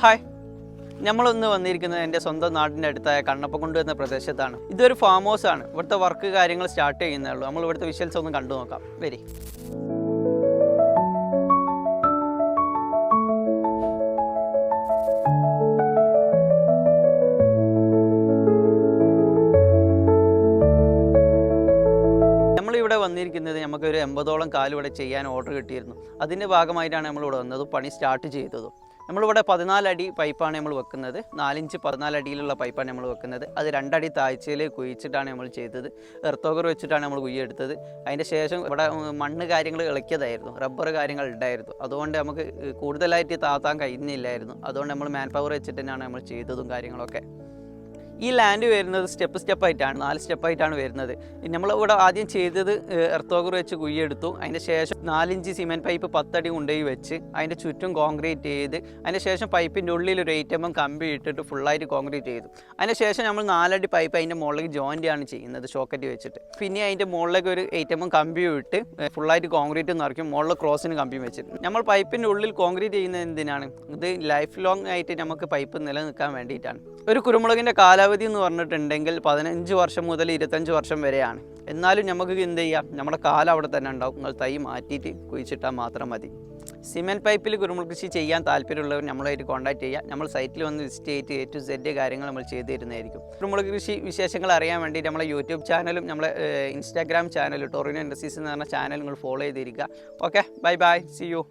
Hi, നമ്മളൊന്ന് വന്നിരിക്കുന്നത് എൻ്റെ സ്വന്തം നാടിൻ്റെ അടുത്തായ കണ്ണപ്പക്കുണ്ട് എന്ന പ്രദേശത്താണ്. ഇതൊരു ഫാം ഹൗസ് ആണ്. ഇവിടുത്തെ വർക്ക് കാര്യങ്ങൾ സ്റ്റാർട്ട് ചെയ്യുന്നേ ഉള്ളൂ. നമ്മൾ ഇവിടുത്തെ വിഷ്വൽസ് ഒന്ന് കണ്ടു നോക്കാം. വരി. നമ്മളിവിടെ വന്നിരിക്കുന്നത് നമുക്കൊരു 80ഓളം കാല് ഇവിടെ ചെയ്യാൻ ഓർഡർ കിട്ടിയിരുന്നു. അതിൻ്റെ ഭാഗമായിട്ടാണ് നമ്മളിവിടെ വന്നത്, പണി സ്റ്റാർട്ട് ചെയ്തതും. നമ്മളിവിടെ 14 അടി പൈപ്പാണ് നമ്മൾ വെക്കുന്നത്. 4 ഇഞ്ച് 14 അടിയിലുള്ള പൈപ്പാണ് നമ്മൾ വെക്കുന്നത്. അത് 2 അടി താഴ്ചയിൽ കുഴിച്ചിട്ടാണ് നമ്മൾ ചെയ്തത്. എർത്തോഗർ വെച്ചിട്ടാണ് നമ്മൾ കുഴിയെടുത്തത്. അതിൻ്റെ ശേഷം ഇവിടെ മണ്ണ് കാര്യങ്ങൾ ഇളക്കിയതായിരുന്നു, റബ്ബർ കാര്യങ്ങൾ ഉണ്ടായിരുന്നു. അതുകൊണ്ട് നമുക്ക് കൂടുതലായിട്ട് താത്താൻ കഴിയുന്നില്ലായിരുന്നു. അതുകൊണ്ട് നമ്മൾ മാൻ പവർ വെച്ചിട്ട് തന്നെയാണ് നമ്മൾ ചെയ്തതും കാര്യങ്ങളൊക്കെ. ഈ ലാൻഡ് വരുന്നത് സ്റ്റെപ്പായിട്ടാണ്, 4 സ്റ്റെപ്പായിട്ടാണ് വരുന്നത്. നമ്മളിവിടെ ആദ്യം ചെയ്തത് എർത്തോഗർ വെച്ച് കുഴിയെടുത്തു. അതിൻ്റെ ശേഷം 4 ഇഞ്ച് സിമെൻറ്റ് പൈപ്പ് 10 അടി കൊണ്ടുപോയി വെച്ച് അതിൻ്റെ ചുറ്റും കോൺക്രീറ്റ് ചെയ്ത് അതിൻ്റെ ശേഷം പൈപ്പിൻ്റെ ഉള്ളിൽ ഒരു 8mm കമ്പി ഇട്ടിട്ട് ഫുള്ളായിട്ട് കോൺക്രീറ്റ് ചെയ്തു. അതിൻ്റെ ശേഷം നമ്മൾ 4 അടി പൈപ്പ് അതിൻ്റെ മുകളിലേക്ക് ജോയിൻ്റാണ് ചെയ്യുന്നത്, ഷോക്കറ്റ് വെച്ചിട്ട്. പിന്നെ അതിൻ്റെ മുകളിലേക്ക് ഒരു 8mm കമ്പിയും ഇട്ട് ഫുള്ളായിട്ട് കോൺക്രീറ്റ് നിറയ്ക്കും, മുകളിൽ ക്രോസിന് കമ്പിയും വെച്ചിട്ട്. നമ്മൾ പൈപ്പിൻ്റെ ഉള്ളിൽ കോൺക്രീറ്റ് ചെയ്യുന്നത് എന്തിനാണ്? ഇത് ലൈഫ് ലോങ് ആയിട്ട് നമുക്ക് പൈപ്പ് നിലനിൽക്കാൻ വേണ്ടിയിട്ടാണ്. ഒരു കുരുമുളകിൻ്റെ കാലാവധി എന്ന് പറഞ്ഞിട്ടുണ്ടെങ്കിൽ 15 വർഷം മുതൽ 25 വർഷം വരെയാണ്. എന്നാലും നമുക്ക് എന്ത് ചെയ്യാം, നമ്മുടെ കാലം അവിടെ തന്നെ ഉണ്ടാവും. നിങ്ങൾ തൈ മാറ്റിയിട്ട് കുഴിച്ചിട്ടാൽ മാത്രം മതി. സിമെൻറ്റ് പൈപ്പിൽ കുരുമുളക് കൃഷി ചെയ്യാൻ താല്പര്യമുള്ളവർ നമ്മളായിട്ട് കോൺടാക്ട് ചെയ്യുക. നമ്മൾ സൈറ്റിൽ വന്ന് വിസിറ്റ് ചെയ്തിട്ട് A to Z കാര്യങ്ങൾ നമ്മൾ ചെയ്തു തരുന്നതായിരിക്കും. കുരുമുളക് കൃഷി വിശേഷങ്ങൾ അറിയാൻ വേണ്ടി നമ്മളെ യൂട്യൂബ് ചാനലും നമ്മളെ ഇൻസ്റ്റാഗ്രാം ചാനലും ടോറിനോ ഇൻഡസ്ട്രീസ് എന്ന് പറഞ്ഞ ചാനൽ നിങ്ങൾ ഫോളോ ചെയ്തിരിക്കുക. Okay, bye bye, see U.